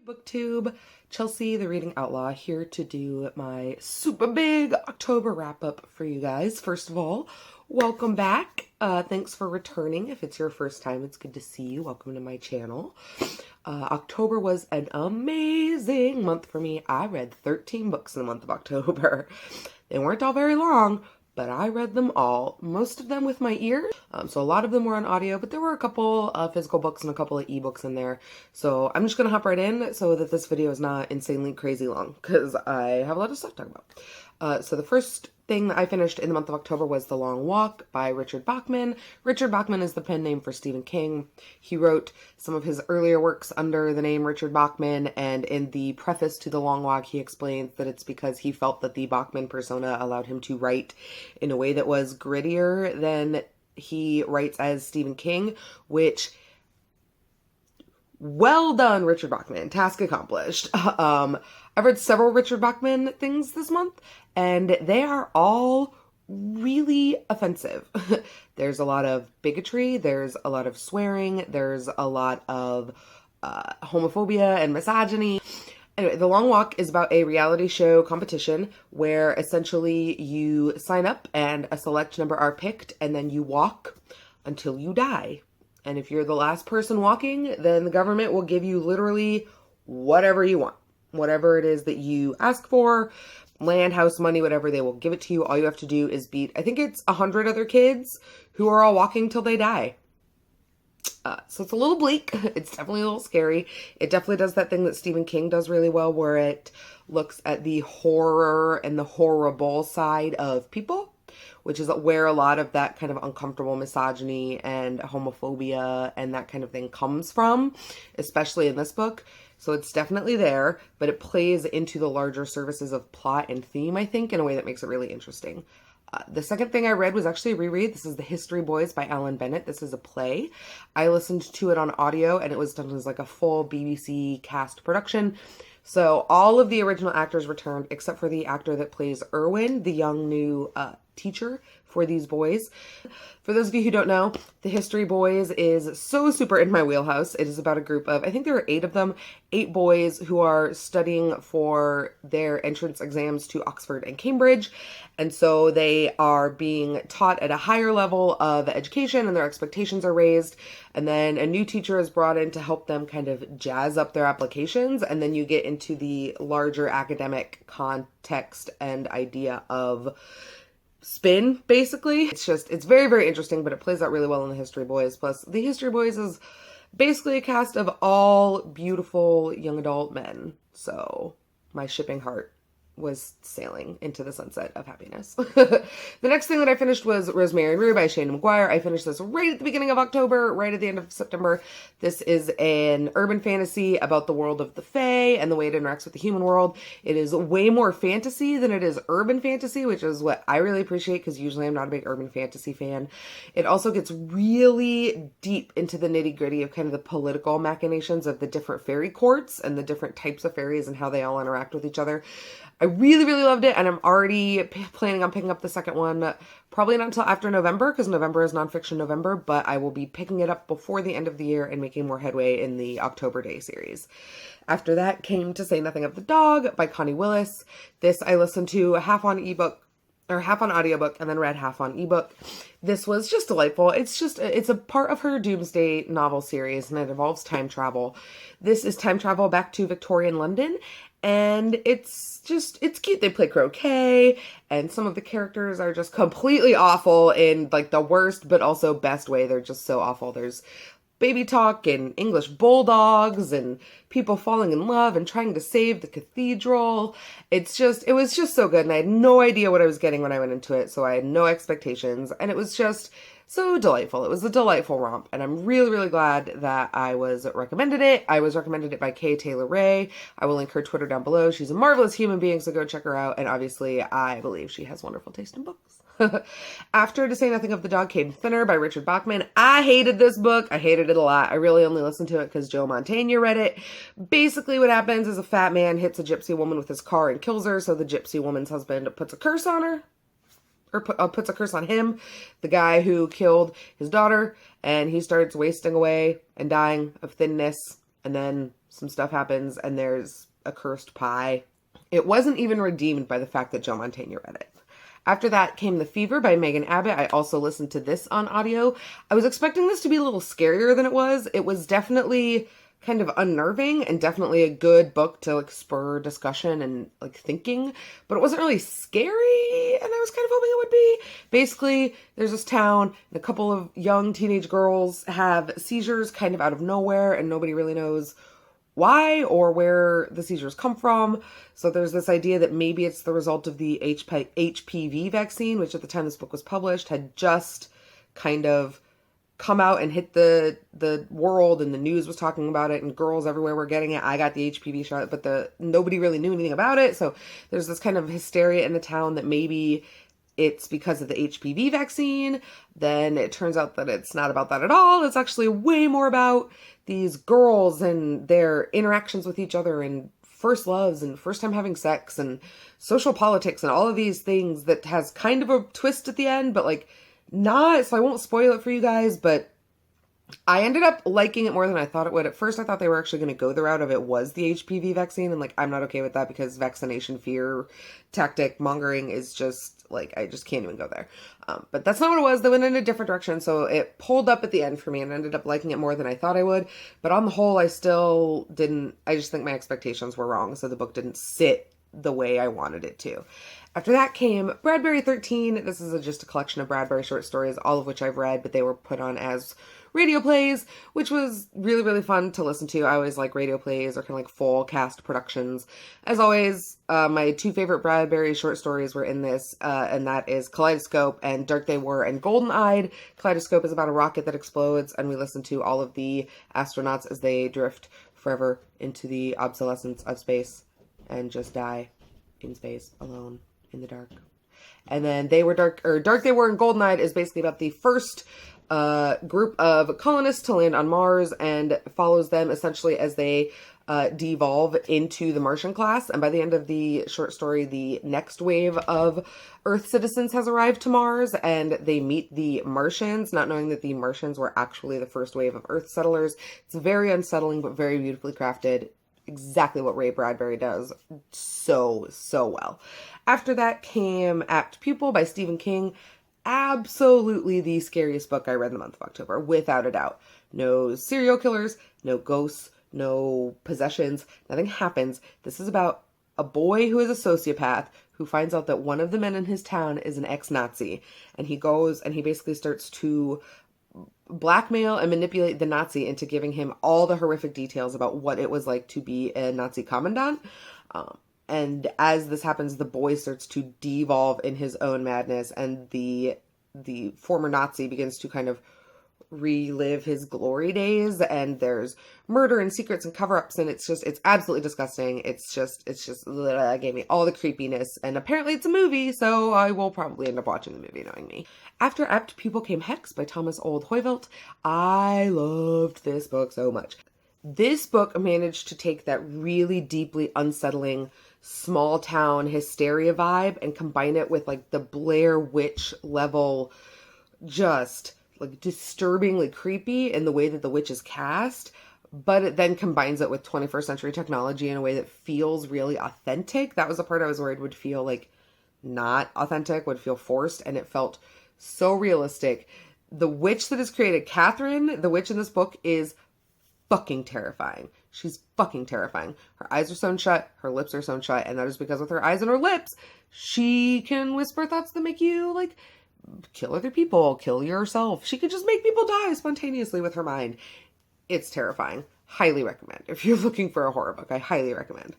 Booktube, Chelsea the Reading Outlaw, here to do my super big October wrap up for you guys. First of all, welcome back. Thanks for returning. If it's your first time, it's good to see you. Welcome to my channel. October was an amazing month for me. I read 13 books in the month of October. They weren't all very long, but I read them all, most of them with my ears. So a lot of them were on audio, but there were a couple physical books and a couple of ebooks in there. So I'm just gonna hop right in so that this video is not insanely crazy long, because I have a lot of stuff to talk about. So the first thing that I finished in the month of October was The Long Walk by Richard Bachman. Richard Bachman is the pen name for Stephen King. He wrote some of his earlier works under the name Richard Bachman, and in the preface to The Long Walk, he explains that it's because he felt that the Bachman persona allowed him to write in a way that was grittier than he writes as Stephen King, which, well done, Richard Bachman. Task accomplished. I've read several Richard Bachman things this month, and they are all really offensive. There's a lot of bigotry, there's a lot of swearing, there's a lot of homophobia and misogyny. Anyway, The Long Walk is about a reality show competition where essentially you sign up and a select number are picked, and then you walk until you die. And if you're the last person walking, then the government will give you literally whatever you want. Whatever it is that you ask for, land, house, money, whatever, they will give it to you. All you have to do is beat, I think it's 100 other kids who are all walking till they die. So it's a little bleak. It's definitely a little scary. It definitely does that thing that Stephen King does really well, where it looks at the horror and the horrible side of people, which is where a lot of that kind of uncomfortable misogyny and homophobia and that kind of thing comes from, especially in this book. So it's definitely there, but it plays into the larger services of plot and theme, I think, in a way that makes it really interesting. The second thing I read was actually a reread. This is The History Boys by Alan Bennett. This is a play. I listened to it on audio, and it was done as like a full BBC cast production. So all of the original actors returned, except for the actor that plays Erwin, the young new teacher for these boys. For those of you who don't know, The History Boys is so super in my wheelhouse. It is about a group of, I think there are 8 of them, 8 boys who are studying for their entrance exams to Oxford and Cambridge. And so they are being taught at a higher level of education and their expectations are raised. And then a new teacher is brought in to help them kind of jazz up their applications. And then you get into the larger academic context and idea of spin, basically. It's very, very interesting, but it plays out really well in The History Boys. Plus, The History Boys is basically a cast of all beautiful young adult men. So my shipping heart was sailing into the sunset of happiness. The next thing that I finished was Rosemary by Shane McGuire. I finished this right at the beginning of October, right at the end of September. This is an urban fantasy about the world of the Fae and the way it interacts with the human world. It is way more fantasy than it is urban fantasy, which is what I really appreciate, because usually I'm not a big urban fantasy fan. It also gets really deep into the nitty-gritty of kind of the political machinations of the different fairy courts and the different types of fairies and how they all interact with each other. I really, really loved it, and I'm already planning on picking up the second one, probably not until after November, because November is nonfiction November, but I will be picking it up before the end of the year and making more headway in the October Day series. After that came To Say Nothing of the Dog by Connie Willis. This I listened to half on audiobook, and then read half on ebook. This was just delightful. It's a part of her Doomsday novel series, and it involves time travel. This is time travel back to Victorian London, and it's cute. They play croquet, and some of the characters are just completely awful in like the worst but also best way. They're just so awful. There's baby talk and English bulldogs and people falling in love and trying to save the cathedral. It was just so good, and I had no idea what I was getting when I went into it, so I had no expectations, and it was just so delightful. It was a delightful romp, and I'm really, really glad that I was recommended it. I was recommended it by Kay Taylor Ray. I will link her Twitter down below. She's a marvelous human being, so go check her out, and obviously I believe she has wonderful taste in books. After To Say Nothing of the Dog came Thinner by Richard Bachman. I hated this book. I hated it a lot. I really only listened to it because Joe Mantegna read it. Basically what happens is a fat man hits a gypsy woman with his car and kills her, so the gypsy woman's husband puts a curse on her. Or puts a curse on him, the guy who killed his daughter, and he starts wasting away and dying of thinness, and then some stuff happens, and there's a cursed pie. It wasn't even redeemed by the fact that Joe Mantegna read it. After that came The Fever by Megan Abbott. I also listened to this on audio. I was expecting this to be a little scarier than it was. It was definitely kind of unnerving and definitely a good book to like spur discussion and like thinking, but it wasn't really scary, and I was kind of hoping it would be. Basically, there's this town and a couple of young teenage girls have seizures kind of out of nowhere, and nobody really knows why or where the seizures come from. So there's this idea that maybe it's the result of the HPV vaccine, which at the time this book was published had just kind of come out and hit the world, and the news was talking about it, and girls everywhere were getting it. I got the HPV shot, but nobody really knew anything about it. So there's this kind of hysteria in the town that maybe it's because of the HPV vaccine. Then it turns out that it's not about that at all. It's actually way more about these girls and their interactions with each other and first loves and first time having sex and social politics and all of these things that has kind of a twist at the end, but like not, so I won't spoil it for you guys, but I ended up liking it more than I thought it would. At first, I thought they were actually going to go the route of it was the HPV vaccine, and like, I'm not okay with that because vaccination fear tactic mongering is just like, I just can't even go there. But that's not what it was. They went in a different direction, so it pulled up at the end for me and ended up liking it more than I thought I would. But on the whole, I still didn't, I just think my expectations were wrong, so the book didn't sit the way I wanted it to. After that came Bradbury XIII. This is just a collection of Bradbury short stories, all of which I've read, but they were put on as radio plays, which was really, really fun to listen to. I always like radio plays or kind of like full cast productions. As always, my two favorite Bradbury short stories were in this, and that is Kaleidoscope and Dark They Were and Golden Eyed. Kaleidoscope is about a rocket that explodes, and we listen to all of the astronauts as they drift forever into the obsolescence of space and just die in space alone in the dark. And then Dark They Were and Golden Eyed is basically about the first group of colonists to land on Mars, and follows them essentially as they devolve into the Martian class. And by the end of the short story, the next wave of Earth citizens has arrived to Mars, and they meet the Martians, not knowing that the Martians were actually the first wave of Earth settlers. It's very unsettling, but very beautifully crafted. Exactly what Ray Bradbury does so well. After that came Apt Pupil by Stephen King. Absolutely the scariest book I read in the month of October, without a doubt. No serial killers, no ghosts, no possessions, nothing happens. This is about a boy who is a sociopath who finds out that one of the men in his town is an ex-Nazi, and he goes and he basically starts to blackmail and manipulate the Nazi into giving him all the horrific details about what it was like to be a Nazi commandant. And as this happens, the boy starts to devolve in his own madness, and the former Nazi begins to kind of relive his glory days, and there's murder and secrets and cover-ups, and it's absolutely disgusting. It's just gave me all the creepiness, and apparently it's a movie, so I will probably end up watching the movie, knowing me. After Apt Pupil came Hex by Thomas Old-Hoyvelt. I loved this book so much. This book managed to take that really deeply unsettling small town hysteria vibe and combine it with like the Blair Witch level, just like disturbingly creepy in the way that the witch is cast, but it then combines it with 21st century technology in a way that feels really authentic. That was the part I was worried would feel like not authentic, would feel forced, and it felt so realistic. The witch that is created, Catherine, the witch in this book, is fucking terrifying. She's fucking terrifying. Her eyes are sewn shut, her lips are sewn shut, and that is because with her eyes and her lips, she can whisper thoughts that make you, like, kill other people, kill yourself. She could just make people die spontaneously with her mind. It's terrifying. Highly recommend. If you're looking for a horror book, I highly recommend.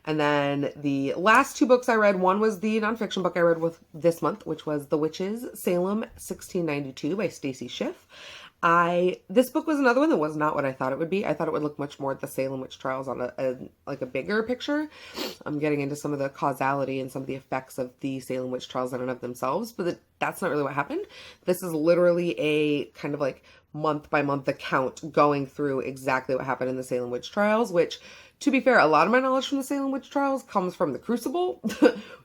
And then the last two books I read, one was the nonfiction book I read with this month, which was The Witches, Salem 1692 by Stacy Schiff. This book was another one that was not what I thought it would be. I thought it would look much more at the Salem witch trials on a bigger picture. I'm getting into some of the causality and some of the effects of the Salem witch trials in and of themselves, but that's not really what happened. This is literally a kind of like month by month account going through exactly what happened in the Salem witch trials, which, to be fair, a lot of my knowledge from the Salem witch trials comes from The Crucible.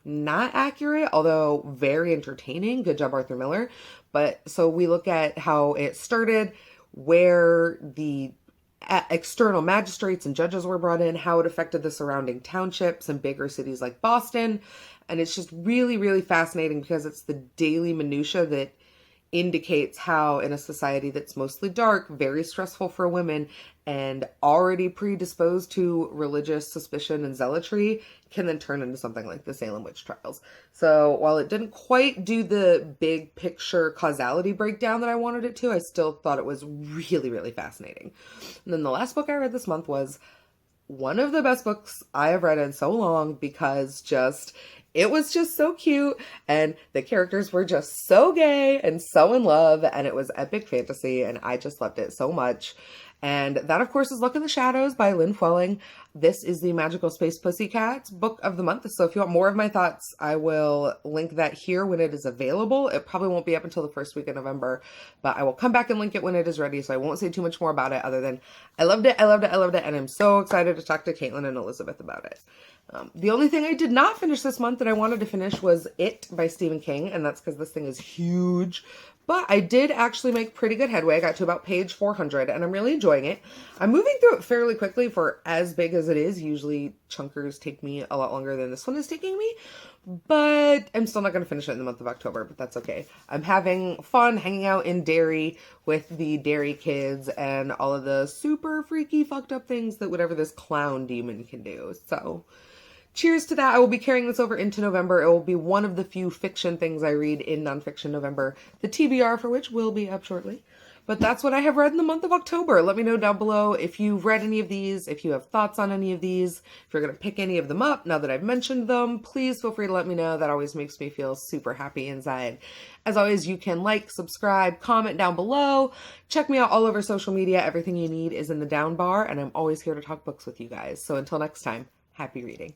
Not accurate, although very entertaining. Good job, Arthur Miller. But so we look at how it started, where the external magistrates and judges were brought in, how it affected the surrounding townships and bigger cities like Boston. And it's just really, really fascinating because it's the daily minutia that indicates how in a society that's mostly dark, very stressful for women, and already predisposed to religious suspicion and zealotry, can then turn into something like the Salem witch trials. So while it didn't quite do the big picture causality breakdown that I wanted it to, I still thought it was really, really fascinating. And then the last book I read this month was one of the best books I have read in so long, because it was just so cute, and the characters were just so gay and so in love, and it was epic fantasy, and I just loved it so much. And that, of course, is Look in the Shadows by Lynn Fuelling. This is the Magical Space Pussycats book of the month. So if you want more of my thoughts, I will link that here when it is available. It probably won't be up until the first week of November, but I will come back and link it when it is ready. So I won't say too much more about it other than I loved it, I loved it, I loved it. And I'm so excited to talk to Caitlin and Elizabeth about it. The only thing I did not finish this month that I wanted to finish was It by Stephen King. And that's because this thing is huge. But I did actually make pretty good headway. I got to about page 400 and I'm really enjoying it. I'm moving through it fairly quickly for as big as it is. Usually chunkers take me a lot longer than this one is taking me. But I'm still not going to finish it in the month of October, but that's okay. I'm having fun hanging out in Derry with the Derry kids and all of the super freaky fucked up things that whatever this clown demon can do. So cheers to that. I will be carrying this over into November. It will be one of the few fiction things I read in nonfiction November, the TBR for which will be up shortly. But that's what I have read in the month of October. Let me know down below if you've read any of these, if you have thoughts on any of these, if you're going to pick any of them up now that I've mentioned them. Please feel free to let me know. That always makes me feel super happy inside. As always, you can like, subscribe, comment down below. Check me out all over social media. Everything you need is in the down bar, and I'm always here to talk books with you guys. So until next time, happy reading.